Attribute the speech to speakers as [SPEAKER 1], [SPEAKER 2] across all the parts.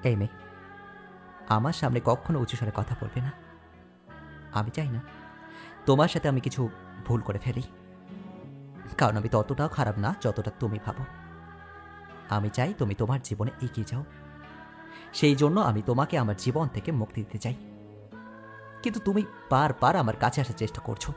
[SPEAKER 1] এই মেয়ে, আমার সামনে কখনো উঁচু স্বরে কথা বলবে না। আমি চাই না তোমার সাথে আমি কিছু ভুল করে ফেলি, কারণ আমি ততটাও খারাপ না যতটা তুমি ভাবো। আমি চাই তুমি তোমার জীবনে এগিয়ে যাও, সেই জন্য আমি তোমাকে আমার জীবন থেকে মুক্তি দিতে চাই। কিন্তু তুমি বারবার আমার কাছে আসার চেষ্টা করছো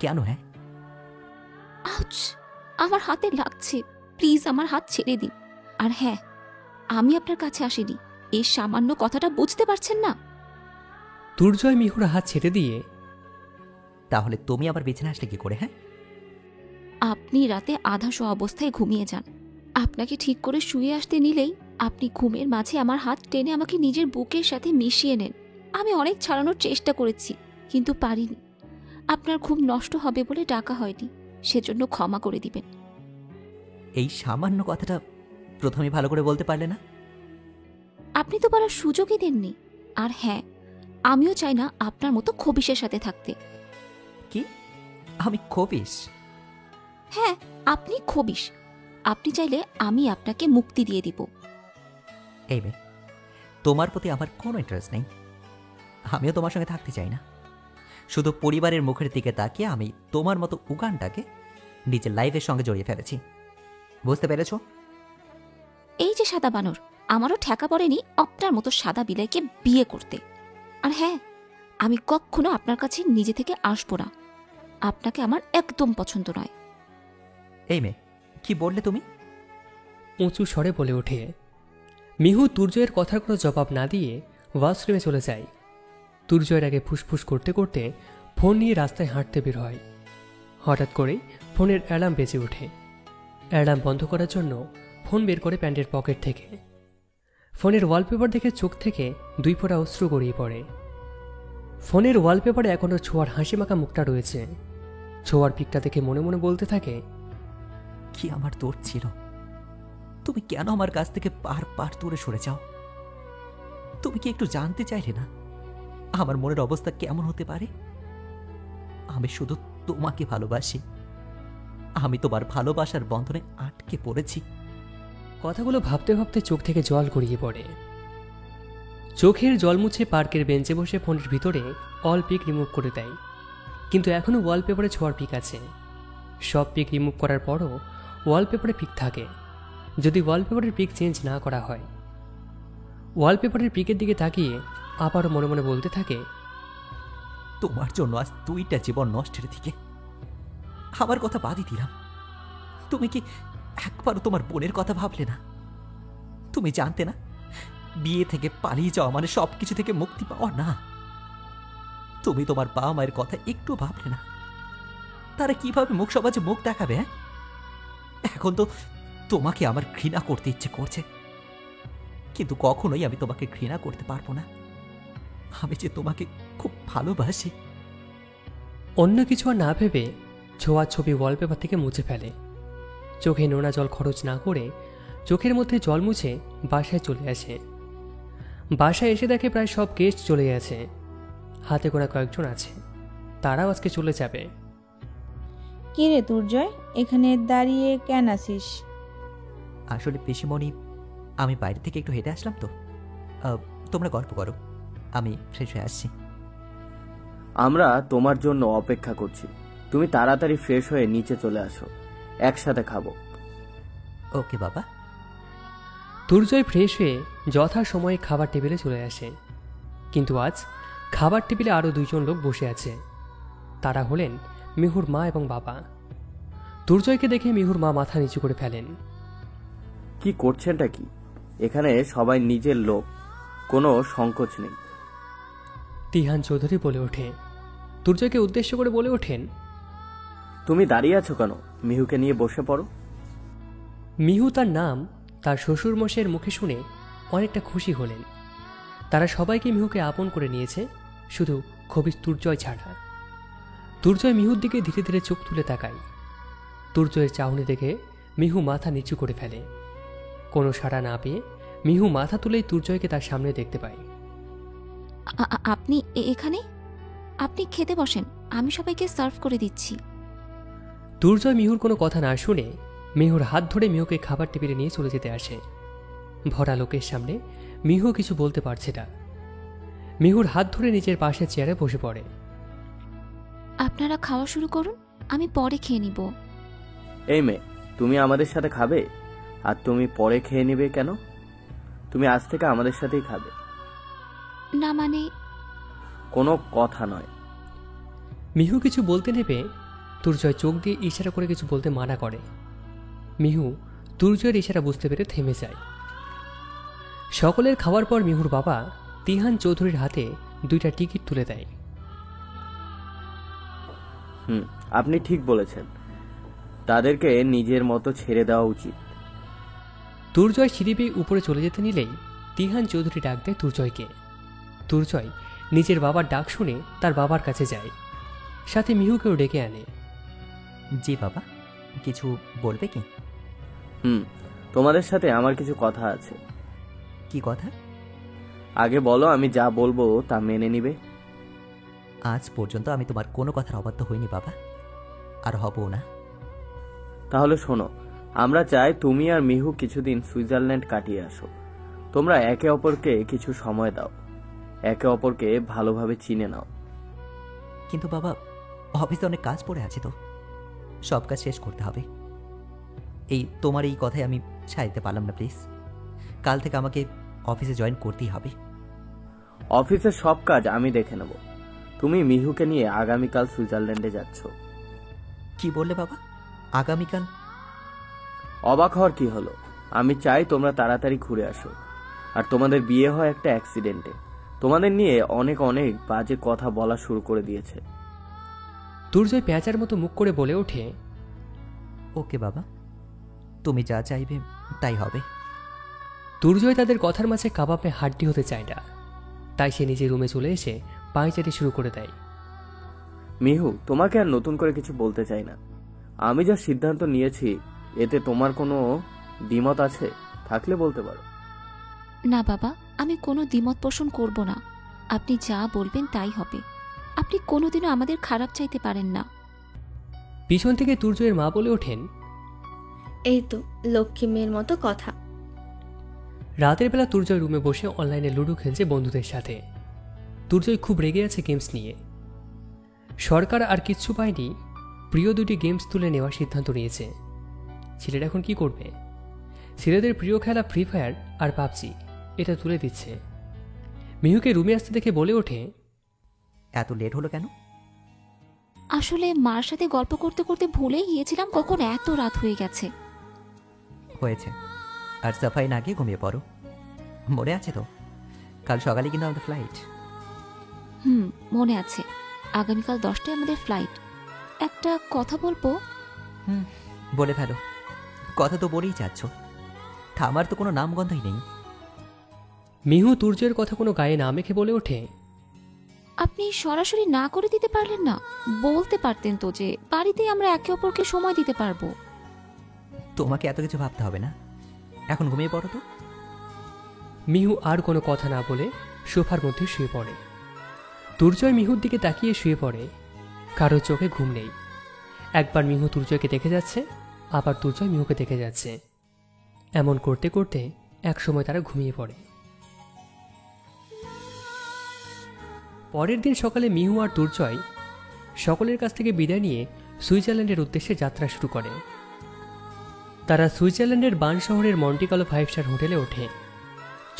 [SPEAKER 1] কেন? হ্যাঁ,
[SPEAKER 2] আউচ! আমার হাতে লাগছে, প্লিজ আমার হাত ছেড়ে দিন। আর হ্যাঁ, আমি আপনার কাছে আসিনি, এই সামান্য কথাটা বুঝতে পারছেন না?
[SPEAKER 3] দুর্জয় মিহুর হাত ছেড়ে দিয়ে,
[SPEAKER 1] তাহলে তুমি আবার বিছানা আসলে কি করে? হ্যাঁ,
[SPEAKER 2] আপনি রাতে আধা শোয়া অবস্থায় ঘুমিয়ে যান। আপনাকে ঠিক করে শুয়ে আসতে নিলেই আপনি ঘুমের মাঝে আমার হাত টেনে আমাকে নিজের বুকের সাথে মিশিয়ে নেন। আমি অনেক ছাড়ানোর চেষ্টা করেছি, কিন্তু পারিনি। আপনার ঘুম নষ্ট হবে বলে ডাকা হয়নি, সেজন্য ক্ষমা করে দিবেন।
[SPEAKER 1] এই সামান্য কথাটা প্রথমে ভালো করে বলতে পারলে না?
[SPEAKER 2] আপনি তো বলার সুযোগই দেননি। আর হ্যাঁ, আমিও চাই না আপনার মতো খবিশের সাথে থাকতে।
[SPEAKER 1] কি? আমি খবিশ?
[SPEAKER 2] হ্যাঁ, আপনি খবিশ। আপনি চাইলে আমি আপনাকে মুক্তি দিয়ে দিব।
[SPEAKER 1] এই মেয়ে, তোমার প্রতি আমার কোনো ইন্টারেস্ট নেই। আমিও তোমার সঙ্গে থাকতে চাই না। শুধু পরিবারের মুখের দিকে তাকিয়ে আমি তোমার মতো উগানটাকে নিজের লাইফের সঙ্গে জড়িয়ে ফেলেছি। বুঝতে পেরেছো?
[SPEAKER 2] এই যে সাদা বানর, আমারও ঠেকা পড়েনি আপনার মতো সাদা বিলাইকে বিয়ে করতে। আর হ্যাঁ, আমি কখনো আপনার কাছে নিজে থেকে আসবো না। আপনাকে আমার একদম পছন্দ নয়।
[SPEAKER 1] এই মেয়ে, কি বললে তুমি?
[SPEAKER 3] উঁচু স্বরে বলে ওঠে। মিহু দুর্জয়ের কথার কোনো জবাব না দিয়ে ওয়াশরুমে চলে যায়। দুর্জয়ের আগে ফুসফুস করতে করতে ফোন নিয়ে রাস্তায় হাঁটতে বের হয়। হঠাৎ করেই ফোনের অ্যালার্ম বেজে ওঠে। অ্যালার্ম বন্ধ করার জন্য ফোন বের করে প্যান্টের পকেট থেকে। ফোনের ওয়ালপেপার দেখে চোখ থেকে 2 ফোঁটা অশ্রু গড়িয়ে পড়ে। ফোনের ওয়ালপেপারে এখনও ছোঁয়ার হাসি মাখা মুখটা রয়েছে। ছোঁয়ার পিকটা দেখে মনে মনে বলতে থাকে,
[SPEAKER 1] কি আমার দোষ ছিল? তুমি কেন আমার কাছ থেকে বারবার দূরে সরে যাও? তুমি কি একটু জানতে চাইলে না আমার মনের অবস্থা কেমন হতে পারে? আমি শুধু তোমাকে ভালোবাসি। আমি তোমার ভালোবাসার বন্ধনে আটকে পড়েছি।
[SPEAKER 3] কথাগুলো ভাবতে ভাবতে চোখ থেকে জল গড়িয়ে পড়ে। চোখের জল মুছে পার্কের বেঞ্চে বসে ফোনের ভিতরে অল পিক রিমুভ করে দেয়। কিন্তু এখনও ওয়ালপেপারে ছোঁয়ার পিক আছে। সব পিক রিমুভ করার পরও ওয়ালপেপারে পিক থাকে, যদি ওয়ালপেপারের পিক চেঞ্জ না করা হয়। ওয়ালপেপারের পিকের দিকে তাকিয়ে আবারও মনে মনে বলতে থাকে,
[SPEAKER 1] তোমার জন্য আজ 2টা জীবন নষ্টের দিকে। আমার কথা বাদই দিলাম, তুমি কি একবারও তোমার বোনের কথা ভাবলে না? তুমি জানতে না বিয়ে থেকে পালিয়ে যাওয়া মানে সবকিছু থেকে মুক্তি পাওয়া না? তুমি তোমার বাবা মায়ের কথা একটু ভাবলে না? তারা কিভাবে মুখ সমাজে মুখ দেখাবে? হ্যাঁ, এখন তো তোমাকে আমার ঘৃণা করতে ইচ্ছে করছে, কিন্তু কখনোই আমি তোমাকে ঘৃণা করতে পারবো না। আমি যে তোমাকে খুব ভালোবাসি।
[SPEAKER 3] অন্য কিছু আর না ভেবে ছোঁয়ার ছবি ওয়ালপেপার থেকে মুছে ফেলে। চোখে নোনা জল খরচ না করে চোখের মধ্যে জল মুছে বাসায় চলে আসে। বাসায় এসে দেখে প্রায় সব গেস্ট চলে গেছে। হাতে গোনা কয়েকজন আছে, তারাও আজকে চলে যাবে।
[SPEAKER 4] কি রে দুর্জয়, এখানে দাঁড়িয়ে কেন আছিস?
[SPEAKER 1] আসলে পিসিমণি, আমি বাইরে থেকে একটু হেঁটে আসলাম তো। তোমরা গল্প করো, আমি ফ্রেশ হয়ে আসছি।
[SPEAKER 5] আমরা তোমার জন্য অপেক্ষা করছি, তুমি তাড়াতাড়ি ফ্রেশ হয়ে নিচে চলে আসো, একসাথে খাবো।
[SPEAKER 1] ওকে বাবা।
[SPEAKER 3] দুর্জয় ফ্রেশ হয়ে যথা সময়ে খাবার টেবিলে চলে আসে। কিন্তু আজ খাবার টেবিলে আরও 2জন লোক বসে আছে। তারা হলেন মিহুর মা এবং বাবা। দুর্জয়কে দেখে মিহুর মা মাথা নিচু করে ফেলেন।
[SPEAKER 5] কি করছেনটা কি? এখানে সবাই নিজের লোক, কোনো সংকোচ নেই।
[SPEAKER 3] তিহান চৌধুরী বলে ওঠে। দুর্জয়কে উদ্দেশ্য করে বলে ওঠেন,
[SPEAKER 5] তুমি দাঁড়িয়ে আছো কেন? মিহুকে নিয়ে বসে পড়ো।
[SPEAKER 3] মিহু তার নাম তার শ্বশুরমশাইয়ের মুখে শুনে অনেকটা খুশি হলেন। তারা সবাইকে মিহুকে আপন করে নিয়েছে, শুধু খবিশ দুর্জয় ছাড়া। দুর্জয় মিহুর দিকে ধীরে ধীরে চোখ তুলে তাকায়। দুর্জয়ের চাহনি দেখে মিহু মাথা নিচু করে ফেলে। কোনো সাড়া না পেয়ে মিহু মাথা তুলেই দুর্জয়কে তার সামনে দেখতে পায়।
[SPEAKER 2] আপনি এখানে? আপনি খেতে বসেন, আমি সবাইকে সার্ভ করে দিচ্ছি।
[SPEAKER 3] দুর্জয় মিহুর কোনো কথা না শুনে মিহুর হাত ধরে মিহুকে খাবার টেবিলে নিয়ে চলে যেতে আসে। ভরা লোকের সামনে মিহু কিছু বলতে পারছে না। মিহুর হাত ধরে নিজের পাশে চেয়ারে বসে পড়ে।
[SPEAKER 2] আপনারা খাওয়া শুরু করুন, আমি পরে খেয়ে নিব।
[SPEAKER 5] এই মেয়ে, তুমি আমাদের সাথে খাবে আর তুমি পরে খেয়ে নেবে কেন? তুমি আজ থেকে আমাদের সাথেই খাবে।
[SPEAKER 2] না মানে,
[SPEAKER 5] কোনো কথা নয়।
[SPEAKER 3] মিহু কিছু বলতে নেবে দুর্জয় চোখ দিয়ে ইশারা করে কিছু বলতে মানা করে। মিহু দুর্জয়ের ইশারা বুঝতে পেরে থেমে যায়। সকলের খাওয়ার পর মিহুর বাবা তিহান চৌধুরীর হাতে 2টা টিকিট তুলে দেয়।
[SPEAKER 5] আপনি ঠিক বলেছেন, তাদেরকে নিজের মতো ছেড়ে দেওয়া উচিত।
[SPEAKER 3] দুর্জয় সিঁড়ি বেয়ে উপরে চলে যেতে নিলেই তিহান চৌধুরী ডাক দেয় দুর্জয়কে। দুর্জয় নিজের বাবার ডাক শুনে তার বাবার কাছে যায়, সাথে মিহুকেও ডেকে আনে।
[SPEAKER 1] জি বাবা, কিছু বলবে কি?
[SPEAKER 5] তোমাদের সাথে আমার কিছু কথা আছে।
[SPEAKER 1] কি কথা?
[SPEAKER 5] আগে বলো, আমি যা বলবো তা মেনে নিবে।
[SPEAKER 1] আজ পর্যন্ত আমি তোমার কোনো কথার অবাধ্য হইনি বাবা, আর হবও না।
[SPEAKER 5] তাহলে শোনো, আমরা চাই তুমি আর মিহু কিছুদিন সুইজারল্যান্ড কাটিয়ে আসো। তোমরা একে অপরকে কিছু সময় দাও, একে অপরকে ভালোভাবে চিনে নাও।
[SPEAKER 1] কিন্তু বাবা, অফিসে অনেক কাজ পড়ে আছে, তো সব কাজ শেষ করতে হবে। তোমার এই কথায় আমি ছাড়তে পারলাম না। প্লিজ, কাল থেকে আমাকে অফিসে জয়েন করতেই হবে।
[SPEAKER 5] অফিসের সব কাজ আমি দেখে নেব। তুমি মিহুকে নিয়ে আগামীকাল সুইজারল্যান্ডে যাচ্ছ।
[SPEAKER 1] কি বললে বাবা? আগামীকাল?
[SPEAKER 5] অবাক হওয়ার কি হলো? আমি চাই তোমরা তাড়াতাড়ি ঘুরে আসো। আর তোমাদের বিয়ে হয় একটা অ্যাক্সিডেন্টে। তোমাদের নিয়ে অনেক অনেক বাজে কথা বলা শুরু করে দিয়েছে।
[SPEAKER 3] দুর্জয় পেঁচার মতো মুখ করে বলে ওঠে,
[SPEAKER 1] ওকে বাবা, তুমি যা চাইবে তাই হবে।
[SPEAKER 3] দুর্জয় তাদের কথার মাঝে কাবাবে হাড্ডি হতে চায় না, তাই সে নিজের রুমে চলে এসে পায়চারি শুরু করে দেয়।
[SPEAKER 5] মিহু, তোমাকে আর নতুন করে কিছু বলতে চাই না। আমি যা সিদ্ধান্ত নিয়েছি এতে তোমার কোনো দ্বিমত আছে? থাকলে বলতে পারো।
[SPEAKER 2] না বাবা, আমি কোনো দ্বিমত পোষণ করব না। আপনি যা বলবেন তাই হবে। আপনি কোনোদিনও আমাদের খারাপ চাইতে পারেন না।
[SPEAKER 3] পিছন থেকে দুর্জয়ের মা বলে ওঠেন,
[SPEAKER 6] এই তো লক্ষ্মী মেয়ের মতো কথা।
[SPEAKER 3] রাতের বেলা দুর্জয় রুমে বসে অনলাইনে লুডো খেলছে বন্ধুদের সাথে। দুর্জয় খুব রেগে আছে গেমস নিয়ে। সরকার আর কিচ্ছু পায়নি, প্রিয় 2টি গেমস তুলে নেওয়ার সিদ্ধান্ত নিয়েছে। ছেলেরা এখন কি করবে? ছেলেদের প্রিয় খেলা ফ্রি ফায়ার আর পাবজি, এটা তুলে দিচ্ছে। মিহুকে রুমে আসতে দেখে বলে ওঠে,
[SPEAKER 1] এত লেট হলো কেন?
[SPEAKER 2] আসলে মার সাথে গল্প করতে করতে ভুলেই গিয়েছিলাম কখন এত রাত হয়ে গেছে।
[SPEAKER 1] হয়েছে, আর সাফাই না গিয়ে ঘুমিয়ে পড়ো। মনে আছে তো, কাল সকালে কিন্তু আমাদের ফ্লাইট।
[SPEAKER 2] মনে আছে। আগামীকাল 10টায় আমাদের ফ্লাইট। একটা কথা বলবো?
[SPEAKER 1] বলে ফেলো। কথা তো বলেই যাচ্ছ, থামার তো কোনো নামগন্ধই নেই।
[SPEAKER 3] মিহু দুর্জয়ের কথা কোনো গায়ে না মেখে বলে ওঠে,
[SPEAKER 2] আপনি সরাসরি না করে দিতে পারলেন না? বলতে পারতেন তো যে বাড়িতেই আমরা একে অপরকে সময় দিতে পারবো।
[SPEAKER 1] তোমাকে এত কিছু ভাবতে হবে না, এখন ঘুমিয়ে পড়ো তো।
[SPEAKER 3] মিহু আর কোনো কথা না বলে সোফার মধ্যে শুয়ে পড়ে। দুর্জয় মিহুর দিকে তাকিয়ে শুয়ে পড়ে। কারো চোখে ঘুম নেই। একবার মিহু দুর্জয়কে দেখে যাচ্ছে, আবার দুর্জয় মিহুকে দেখে যাচ্ছে। এমন করতে করতে একসময় তারা ঘুমিয়ে পড়ে। পরের দিন সকালে মিহু আর দুর্জয় সকলের কাছ থেকে বিদায় নিয়ে সুইজারল্যান্ডের উদ্দেশ্যে যাত্রা শুরু করে। তারা সুইজারল্যান্ডের বার্ন শহরের মন্টিকালো 5 স্টার হোটেলে ওঠে।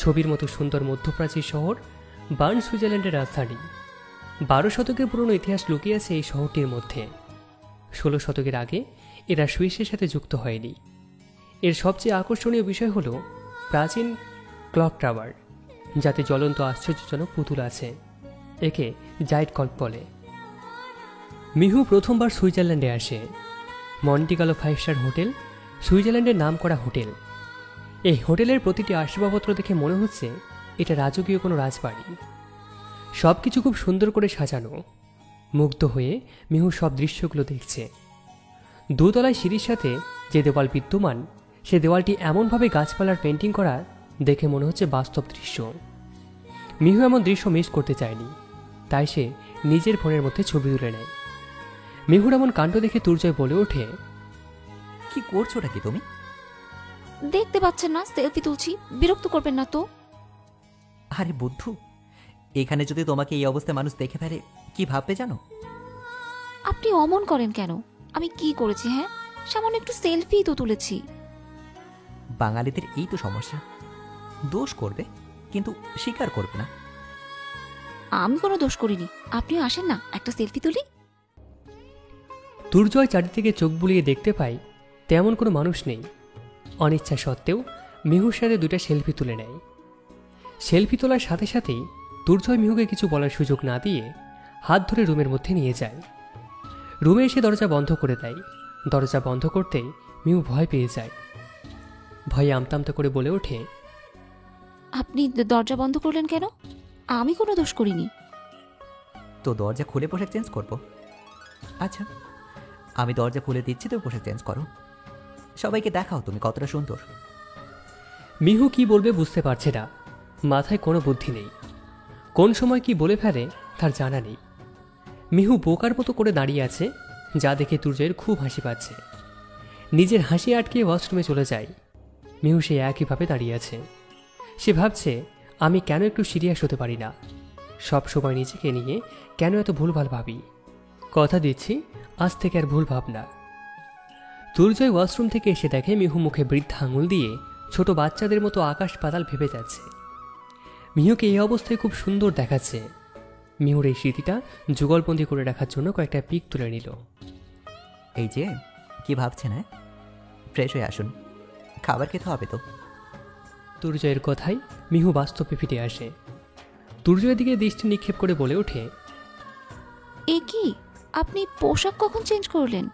[SPEAKER 3] ছবির মতো সুন্দর মধ্যপ্রাচ্যের শহর বার্ন সুইজারল্যান্ডের রাজধানী। 12 শতকের পুরনো ইতিহাস লুকিয়ে আছে এই শহরটির মধ্যে। 16 শতকের আগে এরা সুইসের সাথে যুক্ত হয়নি। এর সবচেয়ে আকর্ষণীয় বিষয় হল প্রাচীন ক্লক টাওয়ার, যাতে জ্বলন্ত আশ্চর্যজনক পুতুল আছে। একে জাইট কল্প বলে। মিহু প্রথমবার সুইজারল্যান্ডে আসে। মন্টিকালো 5 স্টার হোটেল সুইজারল্যান্ডের নাম করা হোটেল। এই হোটেলের প্রতিটি আসবাবপত্র দেখে মনে হচ্ছে এটা রাজকীয় কোনো রাজবাড়ি। সব কিছু খুব সুন্দর করে সাজানো। মুগ্ধ হয়ে মিহু সব দৃশ্যগুলো দেখছে। দোতলায় সিঁড়ির সাথে যে দেওয়াল বিদ্যমান, সে দেওয়ালটি এমনভাবে গাছপালার পেন্টিং করা দেখে মনে হচ্ছে বাস্তব দৃশ্য। মিহু এমন দৃশ্য মিস করতে চায়নি, তাই সে নিজের ফোনের মধ্যে ছবি তুলে নেয়। মিহুর এমন কাণ্ড দেখে দুর্জয় বলে ওঠে,
[SPEAKER 1] কি করছোটা কি তুমি?
[SPEAKER 2] দেখতে পাচ্ছেন না সেলফি তুলছি, বিরক্ত করবেন না তো।
[SPEAKER 1] আরে বুদ্ধু, এখানে যদি তোমাকে এই অবস্থায় মানুষ দেখে ফেলে কি ভাববে জানো?
[SPEAKER 2] আপনি অমন করেন কেন? আমি কি করেছি? হ্যাঁ, সামান্য একটু সেলফি তো তুলেছি।
[SPEAKER 1] বাঙালিদের এই তো সমস্যা, দোষ করবে কিন্তু স্বীকার করবে না।
[SPEAKER 2] আমি কোনো দোষ করিনি, আপনিও আসেন না, একটা সেলফি তুলি।
[SPEAKER 3] দুর্জয় চারিদিকে চোখ বুলিয়ে দেখতে পায় তেমন কোনো মানুষ নেই। অনিচ্ছা সত্ত্বেও মিহুর সাথে দুটা সেলফি তুলে নেয়। সেলফি তোলার সাথে সাথেই দুর্জয় মিহুকে কিছু বলার সুযোগ না দিয়ে হাত ধরে রুমের মধ্যে নিয়ে যায়। রুমে এসে দরজা বন্ধ করে দেয়। দরজা বন্ধ করতেই মিহু ভয় পেয়ে যায়। ভয়ে আমতামতা করে বলে ওঠে,
[SPEAKER 2] আপনি দরজা বন্ধ করলেন কেন? আমি কোনো দোষ করিনি।
[SPEAKER 1] তো দরজা খুলে পোশাক চেঞ্জ করবো? আচ্ছা, আমি দরজা খুলে দিচ্ছি, তুমি পোশাক চেঞ্জ করো, সবাইকে দেখাও তুমি কতটা সুন্দর।
[SPEAKER 3] মিহু কি বলবে বুঝতে পারছে না, মাথায় কোনো বুদ্ধি নেই। কোন সময় কি বলে ফেলে তার জানা নেই। মিহু বোকার মতো করে দাঁড়িয়ে আছে, যা দেখে দুর্জয়ের খুব হাসি পাচ্ছে। নিজের হাসি আটকে ওয়াশরুমে চলে যায়। মিহু সে একইভাবে দাঁড়িয়ে আছে। সে ভাবছে, আমি কেন একটু সিরিয়াস হতে পারি না? সব সময় নিজেকে নিয়ে কেন এত ভুলভাল ভাবি? কথা দিচ্ছি আজ থেকে আর ভুল ভাব না। দুর্জয় ওয়াশরুম থেকে এসে দেখে মিহু মুখে বৃদ্ধা আঙুল দিয়ে ছোট বাচ্চাদের মতো আকাশ পাতাল ভেবে যাচ্ছে। মিহুকে এই অবস্থায় খুব সুন্দর দেখাচ্ছে। মিহুর এই স্মৃতিটা যুগলবন্দি করে রাখার জন্য কয়েকটা পিক তুলে নিল।
[SPEAKER 1] এই যে কি ভাবছেন? হ্যাঁ, ফ্রেশ হয়ে আসুন, খাবার খেতে হবে তো।
[SPEAKER 3] দুর্জয়ের কথায় মিহু বাস্তবে ফিরে আসে। দুর্জয়ের দিকে দৃষ্টি নিক্ষেপ করে বলে ওঠে,
[SPEAKER 2] এ কি, আপনি পোশাক কখন চেঞ্জ করলেন?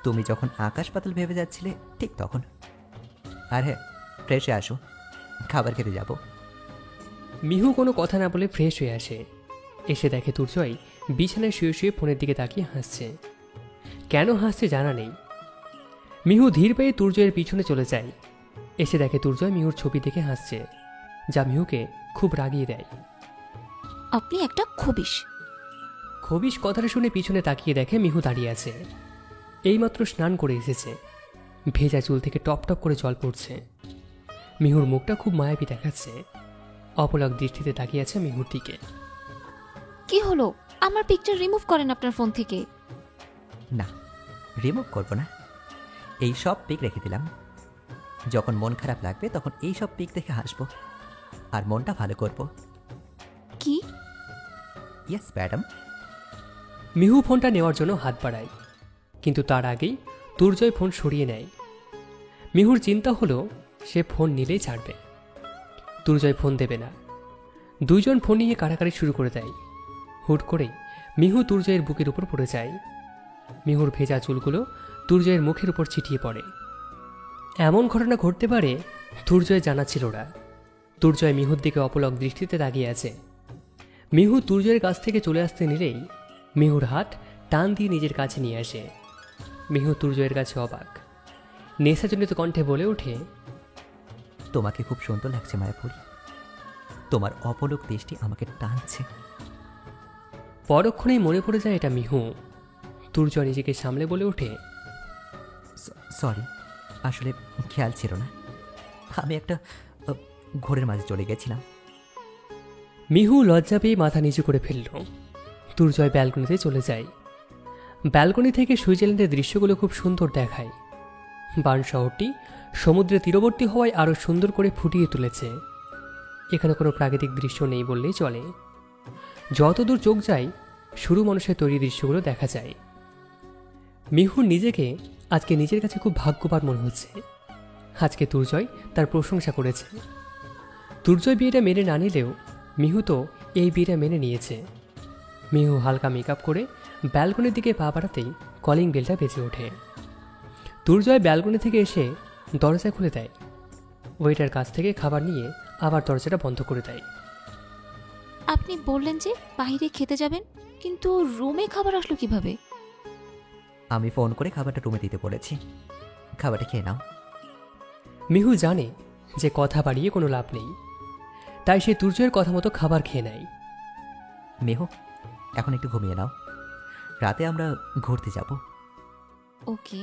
[SPEAKER 1] তুমি যখন আকাশ পাতাল ভেবে যাচ্ছিলে ঠিক তখন। আর হ্যাঁ, ফ্রেশ হয়ে আসো, খাবার খেতে যাব।
[SPEAKER 3] মিহু কোনো কথা না বলে ফ্রেশ হয়ে আসে। এসে দেখে দুর্জয় বিছানায় শুয়ে শুয়ে ফোনের দিকে তাকিয়ে হাসছে। কেন হাসছে জানা নেই। মিহু ধীর পায়ে দুর্জয়ের পিছনে চলে যায়। এসে দেখে দুর্জয় মিহুর ছবি দেখে হাসছে, যা মিহুকে খুব রাগিয়ে দেয়।
[SPEAKER 2] আপনি একটা খবিশ।
[SPEAKER 3] খবিশ কথাটা শুনে পিছনে তাকিয়ে দেখে মিহু দাঁড়িয়ে আছে। এইমাত্র স্নান করে এসেছে। ভেজা চুল থেকে টপ টপ করে জল পড়ছে। মিহুর মুখটা খুব মায়াবী দেখাচ্ছে। অপলক দৃষ্টিতে তাকিয়ে আছে মিহুর দিকে।
[SPEAKER 2] কি হলো? আমার পিকচার রিমুভ করেন আপনার ফোন থেকে।
[SPEAKER 1] না, রিমুভ করবো না, এই সব পিক রেখে দিলাম। যখন মন খারাপ লাগবে তখন এই সব পিক দেখে হাসবো আর মনটা ভালো করব।
[SPEAKER 2] কি?
[SPEAKER 1] Yes madam.
[SPEAKER 3] মিহু ফোনটা নেওয়ার জন্য হাত বাড়ায়, কিন্তু তার আগেই দুর্জয় ফোন সরিয়ে নেয়। মিহুর চিন্তা হলো সে ফোন নিলেই ছাড়বে। দুর্জয় ফোন দেবে না। দুইজন ফোন নিয়ে কাড়াকাড়ি শুরু করে দেয়। হুট করেই মিহু দুর্জয়ের বুকের উপর পড়ে যায়। মিহুর ভেজা চুলগুলো দুর্জয়ের মুখের উপর ছিটিয়ে পড়ে। এমন ঘটনা ঘটতে পারে দুর্জয় জানা ছিল না। দুর্জয় মিহুর দিকে অপলক দৃষ্টিতে তাকিয়ে আছে। মিহু দুর্জয়ের কাছ থেকে চলে আসতে নিলেই মিহুর হাত টান দিয়ে নিজের কাছে নিয়ে আসে। মিহু দুর্জয়ের কাছে অবাক। নেশাজনিত কণ্ঠে বলে ওঠে,
[SPEAKER 1] তোমাকে খুব সুন্দর লাগছে মায়াপুর, তোমার অপলক দৃষ্টি আমাকে টানছে।
[SPEAKER 3] পরক্ষণেই মনে পড়ে যায় এটা মিহু। দুর্জয় নিজেকে সামলে বলে ওঠে,
[SPEAKER 1] সরি, আসলে খেয়াল ছিল না, আমি একটা ঘোরের মাঝে চলে গেছিলাম।
[SPEAKER 3] মিহু লজ্জা পেয়ে মাথা নিচু করে ফেলল। দুর্জয় ব্যালকনিতে চলে যায়। ব্যালকনি থেকে সুইজারল্যান্ডের দৃশ্যগুলো খুব সুন্দর দেখায়। বার্ন শহরটি সমুদ্রের তীরবর্তী হওয়ায় আরও সুন্দর করে ফুটিয়ে তুলেছে। এখানে কোনো প্রাকৃতিক দৃশ্য নেই বললেই চলে। যতদূর চোখ যায় শুরু মানুষের তৈরি দৃশ্যগুলো দেখা যায়। মিহু নিজেকে আজকে নিজের কাছে খুব ভাগ্যবান মনে হচ্ছে। আজকে দুর্জয় তার প্রশংসা করেছে। দুর্জয় বিয়েটা মেনে না নিলেও মিহু তো এই বিয়েটা মেনে নিয়েছে। মিহু হালকা মেকআপ করে ব্যালকনির দিকে পা বাড়াতেই কলিং বেলটা বেজে ওঠে। দুর্জয় ব্যালকনি থেকে এসে দরজা খুলে দেয়। ওয়েটার কাছ থেকে খাবার নিয়ে আবার দরজাটা বন্ধ করে দেয়।
[SPEAKER 2] আপনি বললেন যে বাইরে খেতে যাবেন, কিন্তু রুমে খাবার আসলো কিভাবে?
[SPEAKER 1] আমি ফোন করে খাবারটা রুমে দিতে বলেছি, খাবারটা খেয়ে নাও।
[SPEAKER 3] মিহু জানে যে কথা বাড়িয়ে কোনো লাভ নেই, তাই সে দুর্জয়ের কথা মতো খাবার খেয়ে নেয়।
[SPEAKER 1] মেহু, এখন একটু ঘুমিয়ে নাও, রাতে আমরা ঘুরতে যাব।
[SPEAKER 2] ওকে।